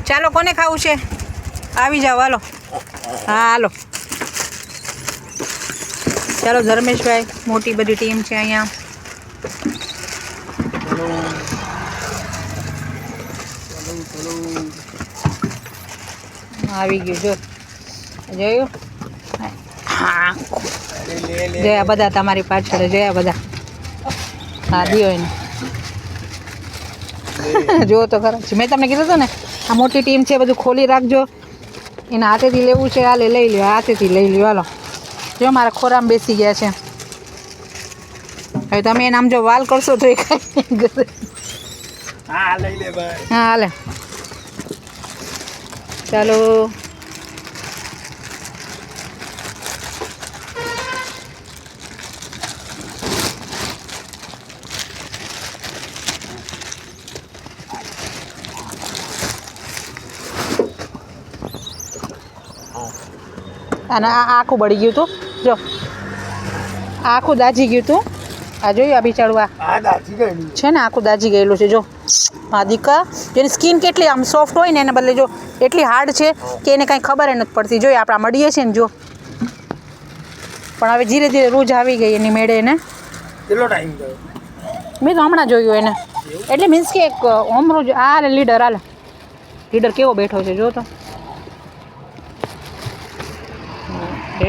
ચાલો કોને ખાવું છે આવી જાઓ હાલો હા હાલો ચાલો ધર્મેશભાઈ મોટી બધી ટીમ છે અહીંયા આવી ગયું જો જોયું હા જોયા બધા તમારી પાછળ જોયા બધા હા દિયો એને જો તો ખરા મેં તમને કીધું હતું ને આ મોટી ટીમ છે બધું ખોલી રાખજો એના હાથેથી લેવું છે હાલે લઈ લ્યો હાથેથી લઈ લ્યો હાલો જો મારા ખોરામાં બેસી ગયા છે હવે તમે એને આમ જો વાલ કરશો તો એ ખાઈ હા લઈ લે ભાઈ હા હાલે ચાલો અને આ આખું બળી ગયું હતું જો આખું દાજી ગયું હતું આ જોયું આ બિચારું આ દાજી ગયેલું છે ને આખું દાજી ગયેલું છે જો હા દીકા જેની સ્કિન કેટલી આમ સોફ્ટ હોય ને એના બદલે જો એટલી હાર્ડ છે કે એને કાંઈ ખબર નથી પડતી જોઈએ આપણે મળીએ છીએ ને જો પણ હવે ધીરે ધીરે રોજ આવી ગઈ એની મેળે એને કેટલો ટાઈમ ગયો મેં તો હમણાં જોયું એને એટલે મીન્સ કે એક ઓમ રોજ આ લીડર કેવો બેઠો છે જો તો